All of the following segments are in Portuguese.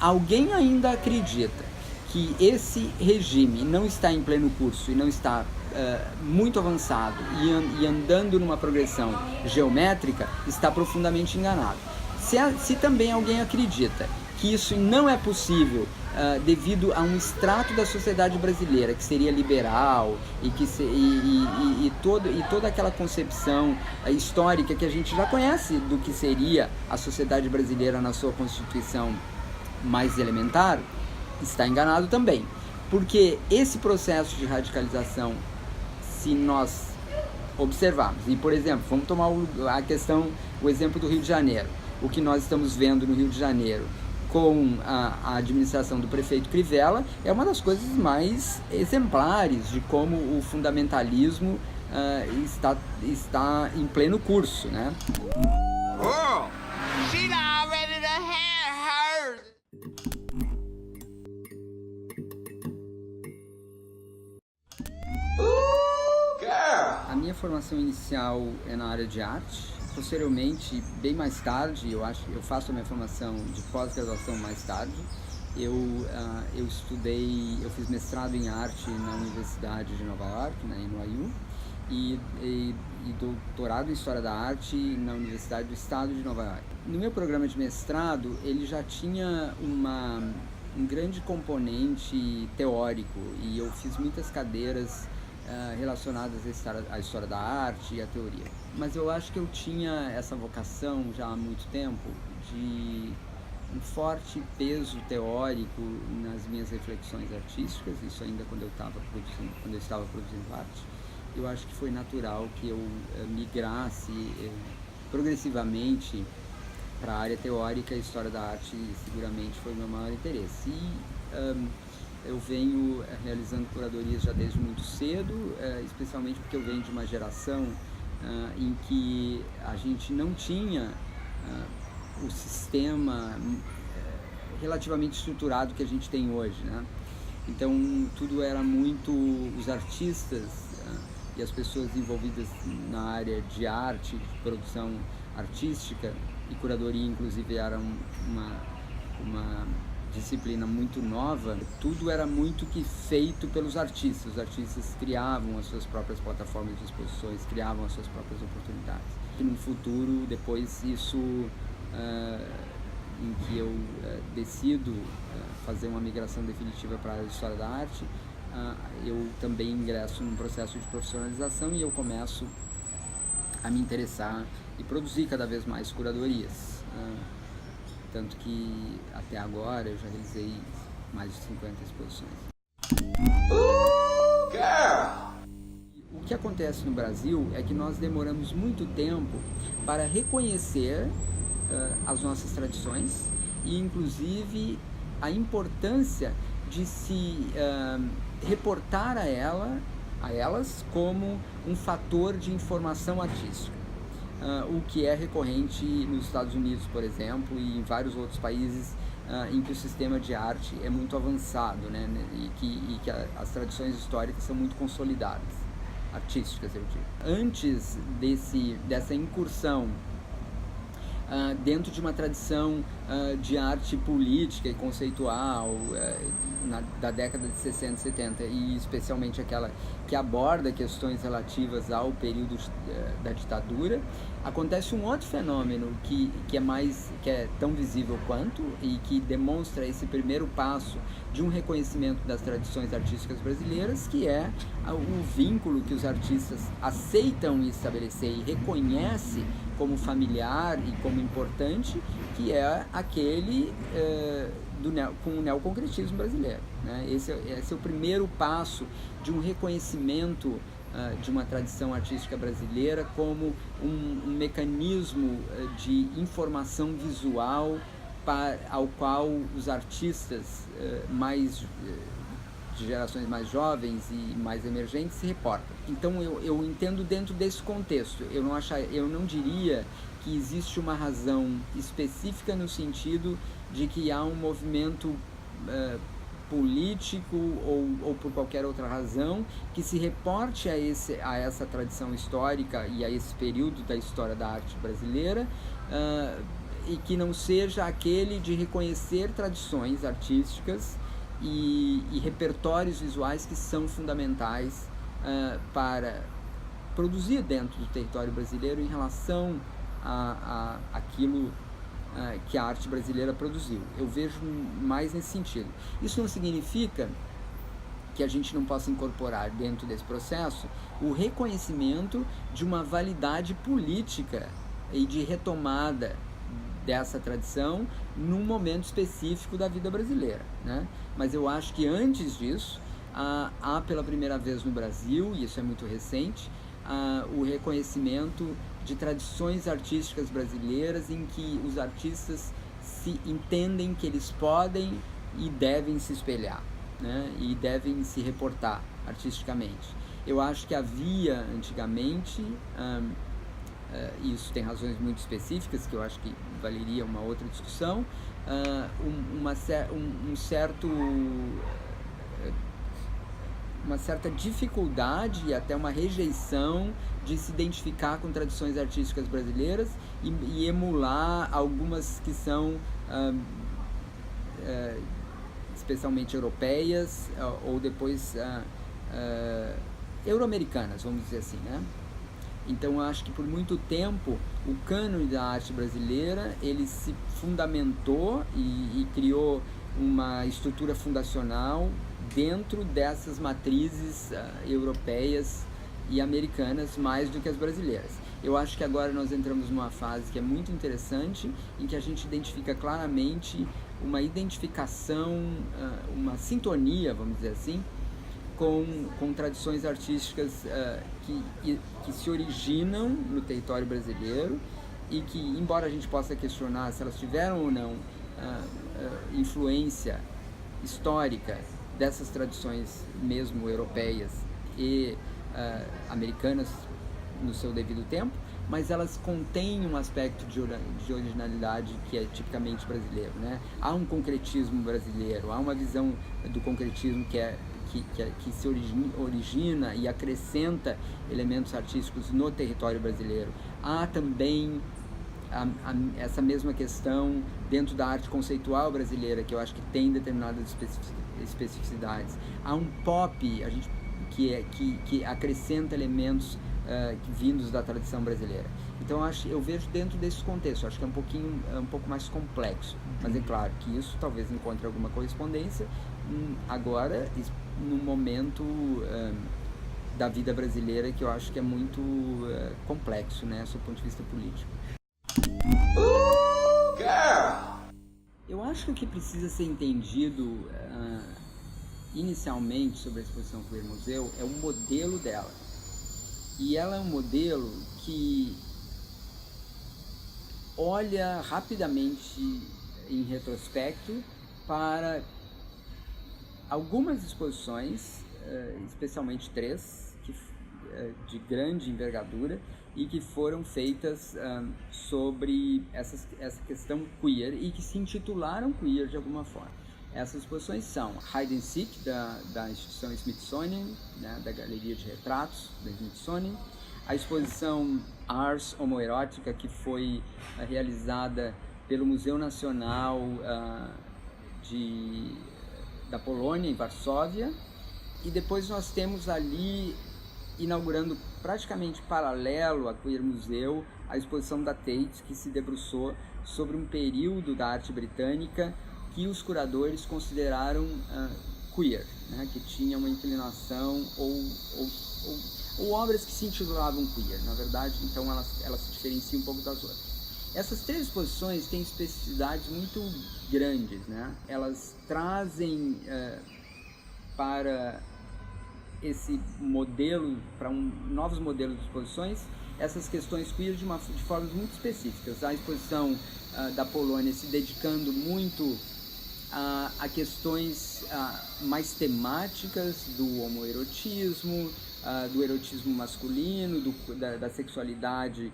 alguém ainda acredita que esse regime não está em pleno curso e não está muito avançado e andando numa progressão geométrica, está profundamente enganado. Se também alguém acredita que isso não é possível devido a um extrato da sociedade brasileira que seria liberal e toda aquela concepção histórica que a gente já conhece do que seria a sociedade brasileira na sua constituição mais elementar, está enganado também. Porque esse processo de radicalização, se nós observarmos, e por exemplo, vamos tomar o exemplo do Rio de Janeiro, o que nós estamos vendo no Rio de Janeiro com a administração do prefeito Crivella é uma das coisas mais exemplares de como o fundamentalismo está em pleno curso, né? Oh, she not ready to have her. A minha formação inicial é na área de arte. Posteriormente, bem mais tarde, eu faço a minha formação de pós-graduação mais tarde. Eu fiz mestrado em arte na Universidade de Nova York, na NYU, e doutorado em História da Arte na Universidade do Estado de Nova York. No meu programa de mestrado, ele já tinha um grande componente teórico, e eu fiz muitas cadeiras relacionadas à história da arte e à teoria. Mas eu acho que eu tinha essa vocação já há muito tempo de um forte peso teórico nas minhas reflexões artísticas, isso ainda quando eu estava produzindo arte. Eu acho que foi natural que eu migrasse progressivamente para a área teórica. A história da arte seguramente foi o meu maior interesse. Eu venho realizando curadorias já desde muito cedo, especialmente porque eu venho de uma geração em que a gente não tinha o sistema relativamente estruturado que a gente tem hoje, né? Então tudo era muito os artistas e as pessoas envolvidas na área de arte, de produção artística, e curadoria inclusive era uma disciplina muito nova. Tudo era muito que feito pelos artistas. Os artistas criavam as suas próprias plataformas de exposições, criavam as suas próprias oportunidades. E no futuro, depois isso, em que eu decido fazer uma migração definitiva para a área de História da Arte, eu também ingresso num processo de profissionalização e eu começo a me interessar e produzir cada vez mais curadorias. Tanto que até agora eu já realizei mais de 50 exposições. O que acontece no Brasil é que nós demoramos muito tempo para reconhecer as nossas tradições e inclusive a importância de se reportar a elas como um fator de informação artística. O que é recorrente nos Estados Unidos, por exemplo, e em vários outros países em que o sistema de arte é muito avançado, né? E que as tradições históricas são muito consolidadas, artísticas, eu digo. Antes dessa incursão dentro de uma tradição de arte política e conceitual da década de 60 e 70, e especialmente aquela que aborda questões relativas ao período da ditadura, acontece um outro fenômeno que é tão visível quanto e que demonstra esse primeiro passo de um reconhecimento das tradições artísticas brasileiras, que é o vínculo que os artistas aceitam estabelecer e reconhecem como familiar e como importante, que é aquele com o neoconcretismo brasileiro, né? Esse é o primeiro passo de um reconhecimento de uma tradição artística brasileira como um mecanismo de informação visual ao qual os artistas de gerações mais jovens e mais emergentes se reportam. Então eu entendo dentro desse contexto. Eu não diria que existe uma razão específica no sentido de que há um movimento político ou por qualquer outra razão que se reporte a essa tradição histórica e a esse período da história da arte brasileira e que não seja aquele de reconhecer tradições artísticas e repertórios visuais que são fundamentais para produzir dentro do território brasileiro em relação a aquilo que a arte brasileira produziu. Eu vejo mais nesse sentido. Isso não significa que a gente não possa incorporar dentro desse processo o reconhecimento de uma validade política e de retomada dessa tradição num momento específico da vida brasileira, né? Mas eu acho que antes disso, há pela primeira vez no Brasil, e isso é muito recente, o reconhecimento de tradições artísticas brasileiras em que os artistas se entendem que eles podem e devem se espelhar, né? E devem se reportar artisticamente. Eu acho que havia antigamente, isso tem razões muito específicas que eu acho que valeria uma outra discussão, uma certa dificuldade e até uma rejeição de se identificar com tradições artísticas brasileiras e emular algumas que são especialmente europeias ou depois euro-americanas, vamos dizer assim, né? Então eu acho que por muito tempo o cânone da arte brasileira ele se fundamentou e criou uma estrutura fundacional dentro dessas matrizes europeias e americanas mais do que as brasileiras. Eu acho que agora nós entramos numa fase que é muito interessante, em que a gente identifica claramente uma identificação, uma sintonia, vamos dizer assim, com tradições artísticas que se originam no território brasileiro e que, embora a gente possa questionar se elas tiveram ou não influência histórica dessas tradições mesmo europeias e americanas no seu devido tempo, mas elas contêm um aspecto de originalidade que é tipicamente brasileiro, né? Há um concretismo brasileiro, há uma visão do concretismo que se origina e acrescenta elementos artísticos no território brasileiro. Há também essa mesma questão dentro da arte conceitual brasileira, que eu acho que tem determinadas especificidades. Há um pop que acrescenta elementos vindos da tradição brasileira. Então eu vejo dentro desse contexto, acho que é um pouco mais complexo, mas é claro que isso talvez encontre alguma correspondência agora, num momento da vida brasileira que eu acho que é muito complexo, né, sob o ponto de vista político. Eu acho que o que precisa ser entendido inicialmente sobre a exposição Queer Museu é o modelo dela. E ela é um modelo que olha rapidamente em retrospecto para algumas exposições, especialmente 3, de grande envergadura e que foram feitas sobre essa questão queer e que se intitularam queer de alguma forma. Essas exposições são Hide and Seek, da instituição Smithsonian, né, da Galeria de Retratos da Smithsonian, a exposição Ars Homoerótica, que foi realizada pelo Museu Nacional da Polônia, em Varsóvia, e depois nós temos ali, inaugurando praticamente paralelo a Queer Museu, a exposição da Tate, que se debruçou sobre um período da arte britânica que os curadores consideraram queer, né, que tinha uma inclinação ou obras que se intitulavam queer, na verdade, então elas se diferenciam um pouco das outras. Essas 3 exposições têm especificidades muito grandes, né? Elas trazem para esse modelo, para novos modelos de exposições, essas questões queer de formas muito específicas. A exposição da Polônia se dedicando muito a questões mais temáticas do homoerotismo, do erotismo masculino, da sexualidade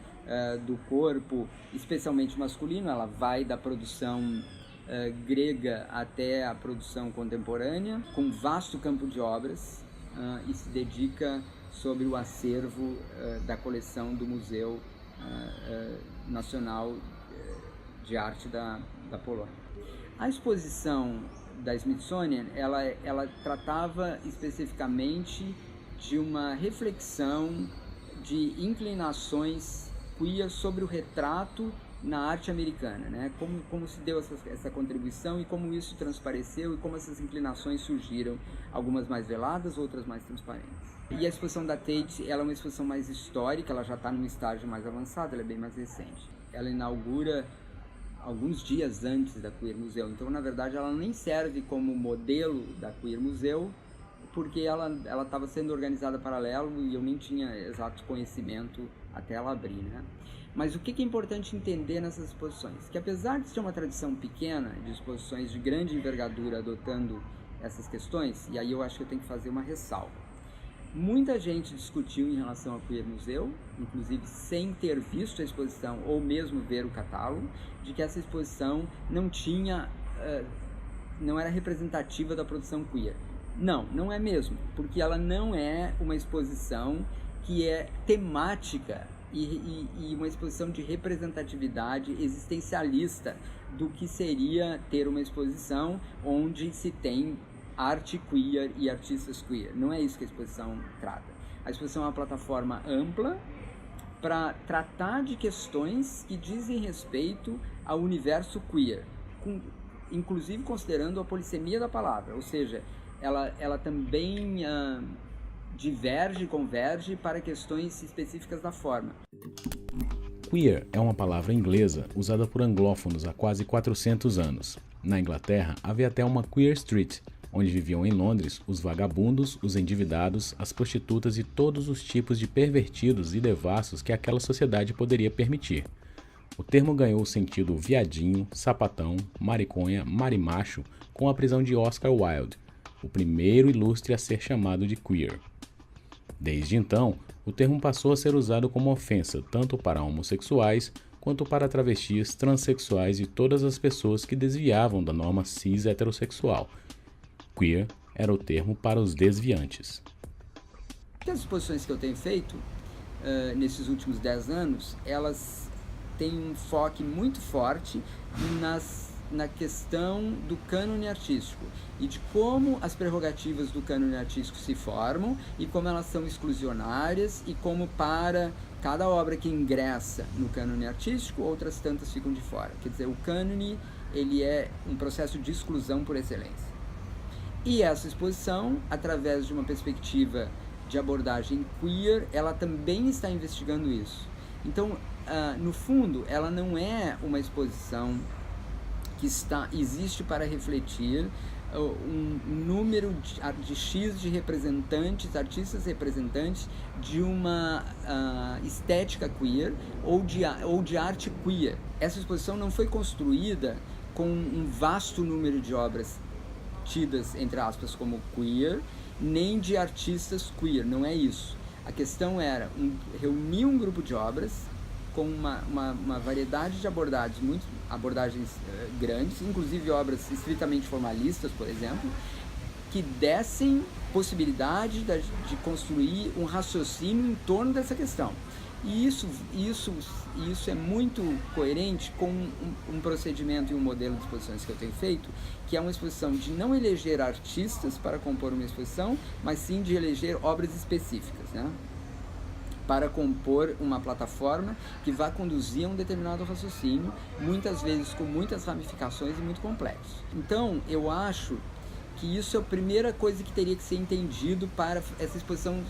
do corpo, especialmente masculino. Ela vai da produção grega até a produção contemporânea, com um vasto campo de obras, e se dedica sobre o acervo da coleção do Museu Nacional de arte da Polônia. A exposição da Smithsonian, ela tratava especificamente de uma reflexão de inclinações queer sobre o retrato na arte americana, né? Como se deu essa contribuição e como isso transpareceu e como essas inclinações surgiram, algumas mais veladas, outras mais transparentes. E a exposição da Tate, ela é uma exposição mais histórica, ela já está num estágio mais avançado, ela é bem mais recente. Ela inaugura alguns dias antes da Queer Museu, então na verdade ela nem serve como modelo da Queer Museu, porque ela estava sendo organizada paralelo e eu nem tinha exato conhecimento até ela abrir, né? Mas o que é importante entender nessas exposições? Que apesar de ser uma tradição pequena de exposições de grande envergadura adotando essas questões, e aí eu acho que eu tenho que fazer uma ressalva. Muita gente discutiu em relação ao Queer Museu, inclusive sem ter visto a exposição ou mesmo ver o catálogo, de que essa exposição não era representativa da produção queer. Não é mesmo, porque ela não é uma exposição que é temática e uma exposição de representatividade existencialista do que seria ter uma exposição onde se tem arte queer e artistas queer. Não é isso que a exposição trata. A exposição é uma plataforma ampla para tratar de questões que dizem respeito ao universo queer, inclusive considerando a polissemia da palavra, ou seja, ela também diverge e converge para questões específicas da forma. Queer é uma palavra inglesa usada por anglófonos há quase 400 anos. Na Inglaterra, havia até uma Queer Street, onde viviam em Londres os vagabundos, os endividados, as prostitutas e todos os tipos de pervertidos e devassos que aquela sociedade poderia permitir. O termo ganhou o sentido viadinho, sapatão, mariconha, marimacho com a prisão de Oscar Wilde, o primeiro ilustre a ser chamado de queer. Desde então, o termo passou a ser usado como ofensa tanto para homossexuais quanto para travestis, transexuais e todas as pessoas que desviavam da norma cis heterossexual. Queer era o termo para os desviantes. As exposições que eu tenho feito nesses últimos 10 anos, elas têm um foco muito forte na questão do cânone artístico e de como as prerrogativas do cânone artístico se formam e como elas são exclusionárias e como para cada obra que ingressa no cânone artístico, outras tantas ficam de fora. Quer dizer, o cânone ele é um processo de exclusão por excelência. E essa exposição, através de uma perspectiva de abordagem queer, ela também está investigando isso. Então, no fundo, ela não é uma exposição que existe para refletir um número de X de representantes, artistas representantes de uma estética queer ou de arte queer. Essa exposição não foi construída com um vasto número de obras tidas, entre aspas, como queer, nem de artistas queer, não é isso. A questão era reunir um grupo de obras com uma variedade de abordagens grandes, inclusive obras estritamente formalistas, por exemplo, que dessem possibilidade de construir um raciocínio em torno dessa questão. E isso é muito coerente com um procedimento e um modelo de exposições que eu tenho feito, que é uma exposição de não eleger artistas para compor uma exposição, mas sim de eleger obras específicas, né? Para compor uma plataforma que vá conduzir a um determinado raciocínio, muitas vezes com muitas ramificações e muito complexo. Então, eu acho que isso é a primeira coisa que teria que ser entendido para essa exposição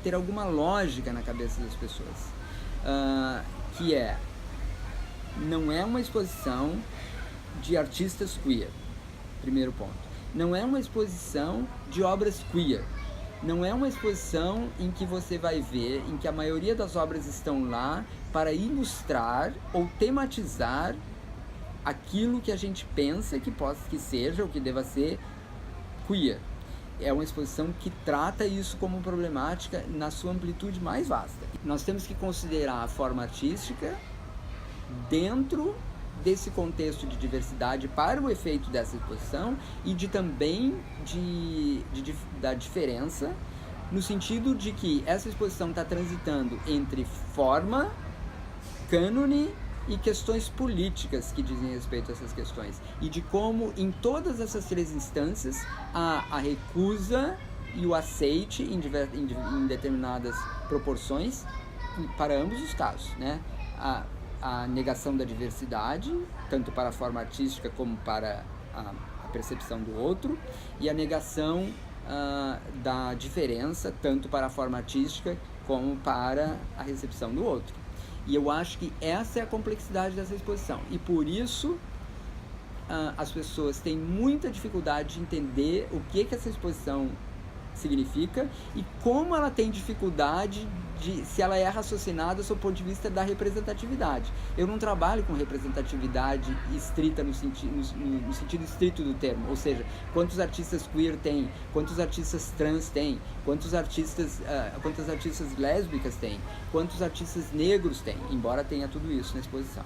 ter alguma lógica na cabeça das pessoas, que não é uma exposição de artistas queer, primeiro ponto. Não é uma exposição de obras queer. Não é uma exposição em que você vai ver, em que a maioria das obras estão lá para ilustrar ou tematizar aquilo que a gente pensa que seja ou que deva ser queer. É uma exposição que trata isso como problemática na sua amplitude mais vasta. Nós temos que considerar a forma artística dentro desse contexto de diversidade para o efeito dessa exposição e também da diferença, no sentido de que essa exposição está transitando entre forma, cânone e questões políticas que dizem respeito a essas questões, e de como em todas essas três instâncias a recusa e o aceite em determinadas proporções para ambos os casos, né? A negação da diversidade, tanto para a forma artística como para a percepção do outro, e a negação da diferença, tanto para a forma artística como para a recepção do outro. E eu acho que essa é a complexidade dessa exposição, e por isso as pessoas têm muita dificuldade de entender o que essa exposição significa e como ela tem dificuldade se ela é raciocinada sob o ponto de vista da representatividade. Eu não trabalho com representatividade estrita no sentido estrito do termo, ou seja, quantos artistas queer tem, quantos artistas trans tem, quantas artistas lésbicas tem, quantos artistas negros tem, embora tenha tudo isso na exposição.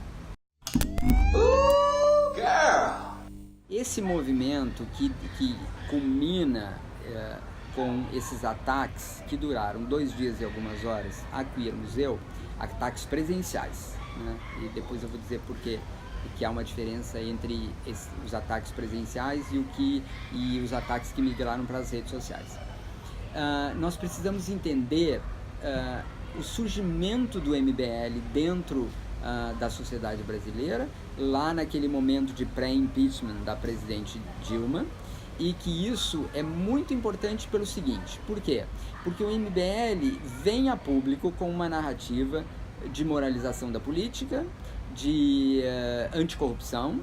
Esse movimento que culmina com esses ataques que duraram 2 dias e algumas horas a Queer Museu, ataques presenciais, né? E depois eu vou dizer porque há uma diferença entre os ataques presenciais e os ataques que migraram para as redes sociais. Nós precisamos entender o surgimento do MBL dentro da sociedade brasileira, lá naquele momento de pré-impeachment da presidente Dilma, e que isso é muito importante pelo seguinte: por quê? Porque o MBL vem a público com uma narrativa de moralização da política, de anticorrupção,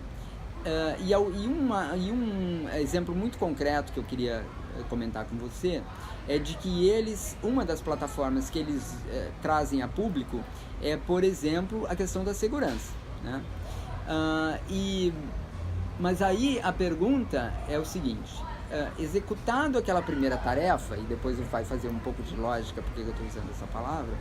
e um exemplo muito concreto que eu queria comentar com você é de que uma das plataformas que eles trazem a público é, por exemplo, a questão da segurança, né? Mas aí a pergunta é o seguinte: executado aquela primeira tarefa, e depois vai fazer um pouco de lógica porque eu estou usando essa palavra,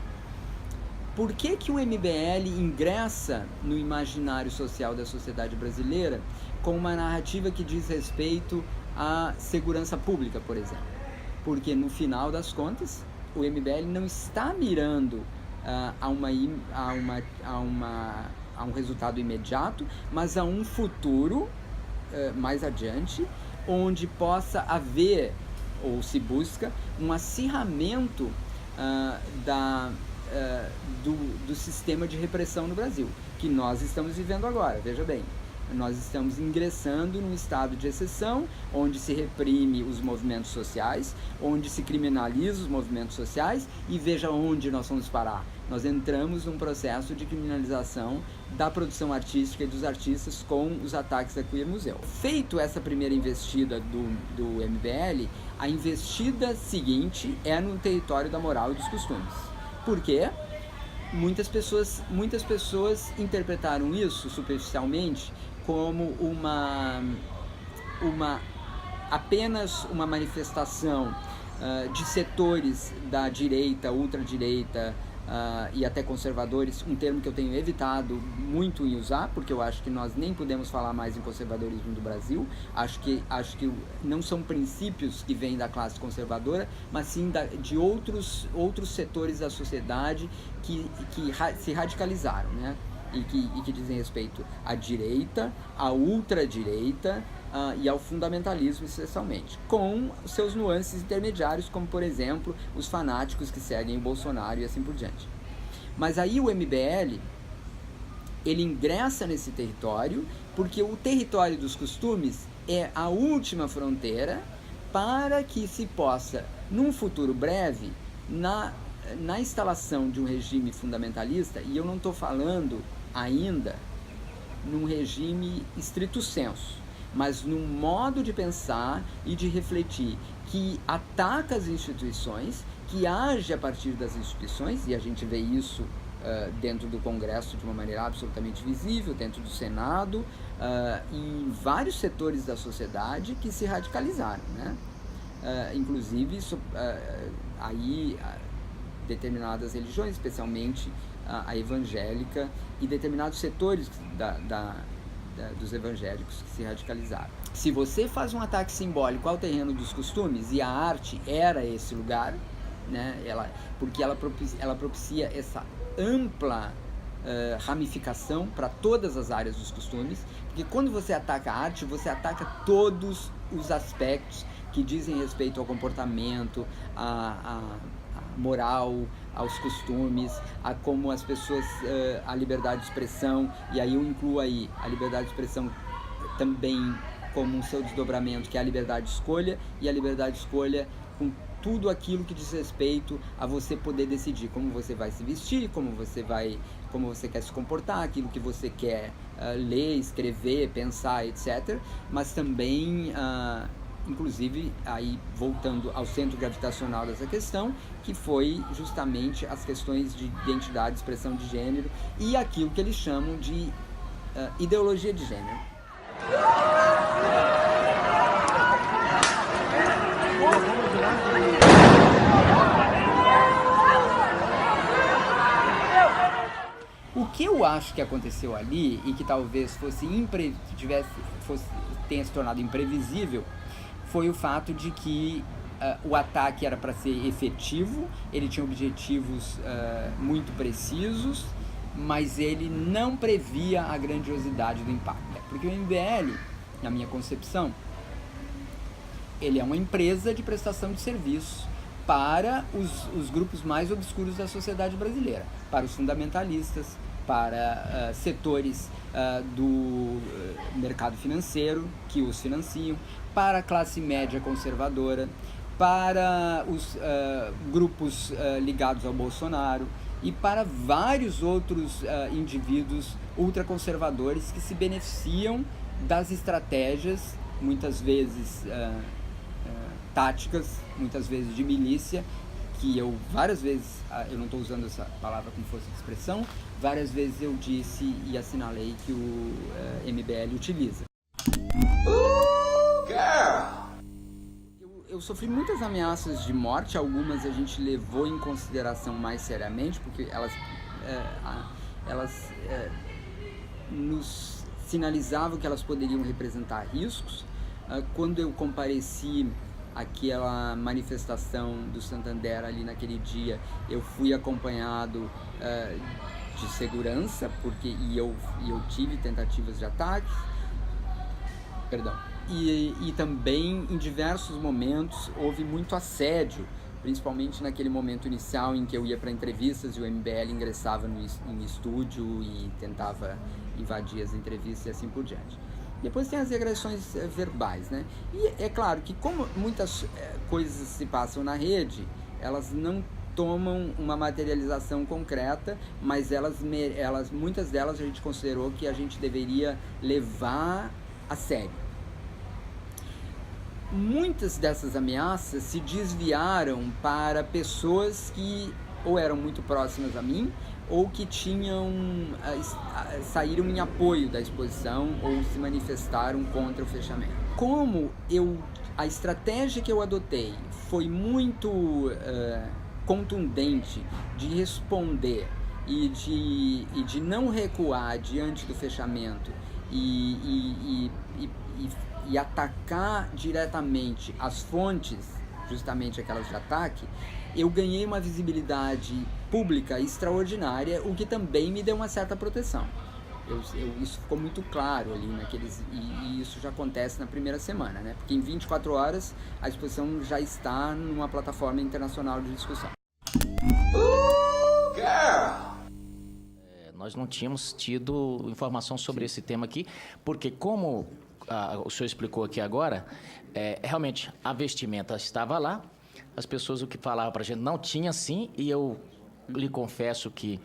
por que o MBL ingressa no imaginário social da sociedade brasileira com uma narrativa que diz respeito à segurança pública, por exemplo? Porque no final das contas o MBL não está mirando a um resultado imediato, mas a um futuro mais adiante, onde possa haver, ou se busca, um acirramento do sistema de repressão no Brasil, que nós estamos vivendo agora. Veja bem, nós estamos ingressando num estado de exceção, onde se reprime os movimentos sociais, onde se criminaliza os movimentos sociais, e veja onde nós vamos parar. Nós entramos num processo de criminalização da produção artística e dos artistas com os ataques da Queer Museu. Feito essa primeira investida do MBL, a investida seguinte é no território da moral e dos costumes. Por quê? Muitas pessoas interpretaram isso superficialmente como apenas uma manifestação de setores da direita, ultradireita, e até conservadores, um termo que eu tenho evitado muito em usar, porque eu acho que nós nem podemos falar mais em conservadorismo do Brasil. Acho que não são princípios que vêm da classe conservadora, mas sim de outros setores da sociedade que se radicalizaram, né? E que dizem respeito à direita, à ultradireita e ao fundamentalismo, essencialmente, com seus nuances intermediários, como, por exemplo, os fanáticos que seguem o Bolsonaro e assim por diante. Mas aí o MBL, ele ingressa nesse território porque o território dos costumes é a última fronteira para que se possa, num futuro breve, na instalação de um regime fundamentalista, e eu não estou falando ainda num regime estrito sensu, mas num modo de pensar e de refletir que ataca as instituições, que age a partir das instituições, e a gente vê isso dentro do Congresso de uma maneira absolutamente visível, dentro do Senado, em vários setores da sociedade que se radicalizaram, né? Inclusive aí determinadas religiões, especialmente a evangélica, e determinados setores dos evangélicos que se radicalizaram. Se você faz um ataque simbólico ao terreno dos costumes, e a arte era esse lugar, né, porque ela propicia essa ampla ramificação para todas as áreas dos costumes, porque quando você ataca a arte, você ataca todos os aspectos que dizem respeito ao comportamento, à moral, aos costumes, a como as pessoas, a liberdade de expressão, e aí eu incluo aí a liberdade de expressão também como um seu desdobramento, que é a liberdade de escolha, e a liberdade de escolha com tudo aquilo que diz respeito a você poder decidir como você vai se vestir, como você quer se comportar, aquilo que você quer ler, escrever, pensar, etc. Mas também, inclusive, aí voltando ao centro gravitacional dessa questão, que foi justamente as questões de identidade, expressão de gênero e aquilo que eles chamam de ideologia de gênero. O que eu acho que aconteceu ali e que talvez tenha se tornado imprevisível foi o fato de que o ataque era para ser efetivo, ele tinha objetivos muito precisos, mas ele não previa a grandiosidade do impacto. Porque o MBL, na minha concepção, ele é uma empresa de prestação de serviços para os grupos mais obscuros da sociedade brasileira, para os fundamentalistas, para setores do mercado financeiro que os financiam, para a classe média conservadora, para os grupos ligados ao Bolsonaro e para vários outros indivíduos ultraconservadores que se beneficiam das estratégias, muitas vezes táticas, muitas vezes de milícia, que eu várias vezes, eu não estou usando essa palavra como força de expressão, várias vezes eu disse e assinalei que o MBL utiliza. Eu sofri muitas ameaças de morte, algumas a gente levou em consideração mais seriamente, porque elas nos sinalizavam que elas poderiam representar riscos. Quando eu compareci aquela manifestação do Santander ali naquele dia, eu fui acompanhado de segurança, e eu tive tentativas de ataque, e também em diversos momentos houve muito assédio, principalmente naquele momento inicial em que eu ia para entrevistas e o MBL ingressava em estúdio e tentava invadir as entrevistas e assim por diante. Depois tem as agressões verbais, né? E é claro que como muitas coisas se passam na rede, elas não tomam uma materialização concreta, mas muitas delas a gente considerou que a gente deveria levar a sério. Muitas dessas ameaças se desviaram para pessoas que ou eram muito próximas a mim, ou que saíram em apoio da exposição ou se manifestaram contra o fechamento. Como a estratégia que eu adotei foi muito contundente de responder e de não recuar diante do fechamento e atacar diretamente as fontes, justamente aquelas de ataque, eu ganhei uma visibilidade pública extraordinária, o que também me deu uma certa proteção. Isso ficou muito claro ali e isso já acontece na primeira semana, né? Porque em 24 horas a exposição já está numa plataforma internacional de discussão. Nós não tínhamos tido informação sobre esse tema aqui, porque como o senhor explicou aqui agora, realmente a vestimenta estava lá, as pessoas o que falavam para a gente não tinha sim, e eu lhe confesso que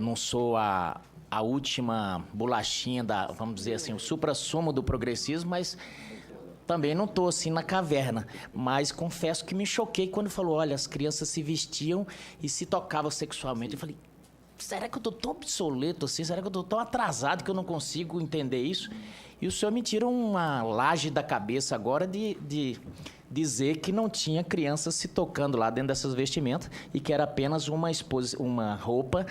não sou a última bolachinha vamos dizer assim, o suprassumo do progressismo, mas também não estou assim na caverna. Mas confesso que me choquei quando falou, olha, as crianças se vestiam e se tocavam sexualmente. Eu falei, será que eu estou tão obsoleto assim? Será que eu estou tão atrasado que eu não consigo entender isso? E o senhor me tira uma laje da cabeça agora de dizer que não tinha crianças se tocando lá dentro dessas vestimentas e que era apenas uma roupa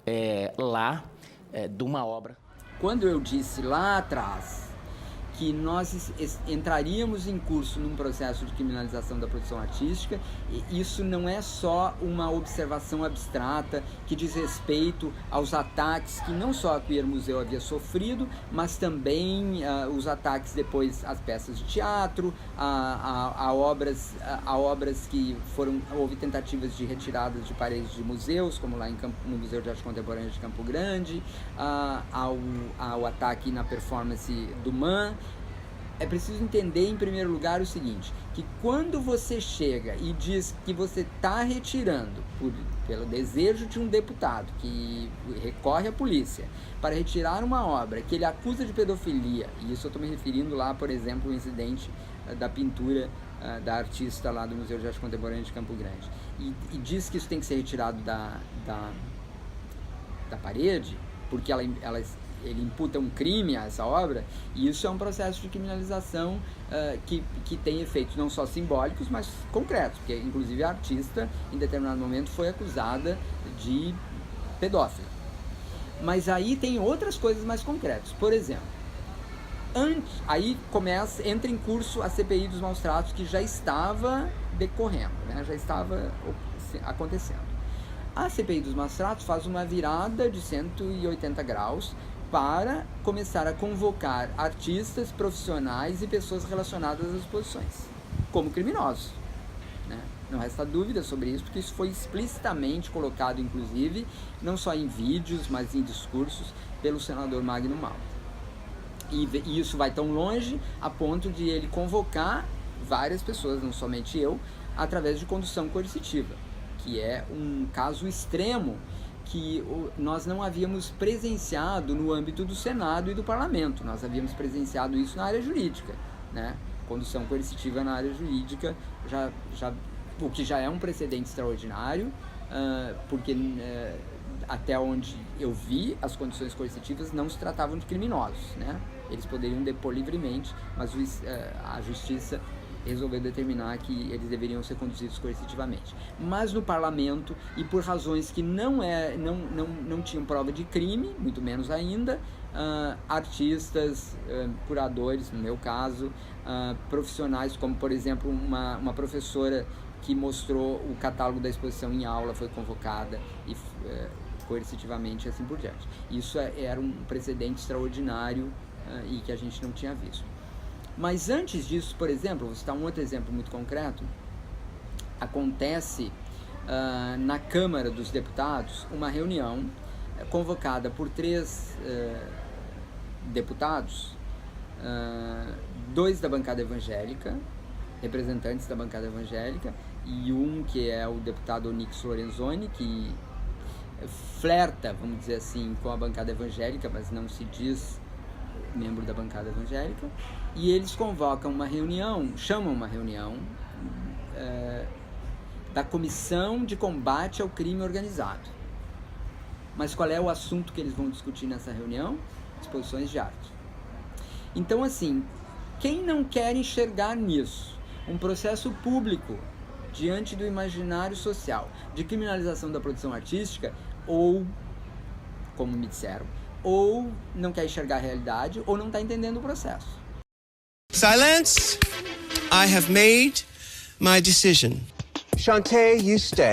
de uma obra. Quando eu disse lá atrás que nós entraríamos em curso num processo de criminalização da produção artística. E isso não é só uma observação abstrata que diz respeito aos ataques que não só a Queer Museu havia sofrido, mas também os ataques depois às peças de teatro, a obras que houve tentativas de retiradas de paredes de museus, como lá no Museu de Arte Contemporânea de Campo Grande, ao ataque na performance do MAN. É preciso entender, em primeiro lugar, o seguinte, que quando você chega e diz que você está retirando, pelo desejo de um deputado que recorre à polícia para retirar uma obra que ele acusa de pedofilia, e isso eu estou me referindo lá, por exemplo, o incidente da pintura da artista lá do Museu de Arte Contemporânea de Campo Grande, e diz que isso tem que ser retirado da parede, porque ele imputa um crime a essa obra, e isso é um processo de criminalização que tem efeitos não só simbólicos, mas concretos, porque inclusive a artista, em determinado momento, foi acusada de pedófila. Mas aí tem outras coisas mais concretas. Por exemplo, aí entra em curso a CPI dos maus tratos, que já estava decorrendo, né? Já estava acontecendo. A CPI dos maus tratos faz uma virada de 180 graus para começar a convocar artistas, profissionais e pessoas relacionadas às exposições como criminosos, né? Não resta dúvida sobre isso, porque isso foi explicitamente colocado, inclusive, não só em vídeos, mas em discursos, pelo senador Magno Malta. E isso vai tão longe a ponto de ele convocar várias pessoas, não somente eu, através de condução coercitiva, que é um caso extremo que nós não havíamos presenciado no âmbito do Senado e do Parlamento. Nós havíamos presenciado isso na área jurídica, né? Condução coercitiva na área jurídica, o que já é um precedente extraordinário, porque até onde eu vi, as condições coercitivas não se tratavam de criminosos, né? Eles poderiam depor livremente, mas a justiça resolveu determinar que eles deveriam ser conduzidos coercitivamente. Mas no parlamento, e por razões que não tinham prova de crime, muito menos ainda, artistas, curadores, no meu caso, profissionais, como por exemplo uma professora que mostrou o catálogo da exposição em aula, foi convocada e coercitivamente, assim por diante. Isso era um precedente extraordinário e que a gente não tinha visto. Mas antes disso, por exemplo, vou citar um outro exemplo muito concreto. Acontece na Câmara dos Deputados uma reunião convocada por 3 deputados, 2 da bancada evangélica, representantes da bancada evangélica, e um que é o deputado Onyx Lorenzoni, que flerta, vamos dizer assim, com a bancada evangélica, mas não se diz membro da bancada evangélica, e eles convocam uma reunião, chamam uma reunião da Comissão de Combate ao Crime Organizado. Mas qual é o assunto que eles vão discutir nessa reunião? Exposições de arte. Então, assim, quem não quer enxergar nisso um processo público diante do imaginário social de criminalização da produção artística, ou, como me disseram, ou não quer enxergar a realidade, ou não está entendendo o processo. Silence! I have made my decision. Shantae, you stay.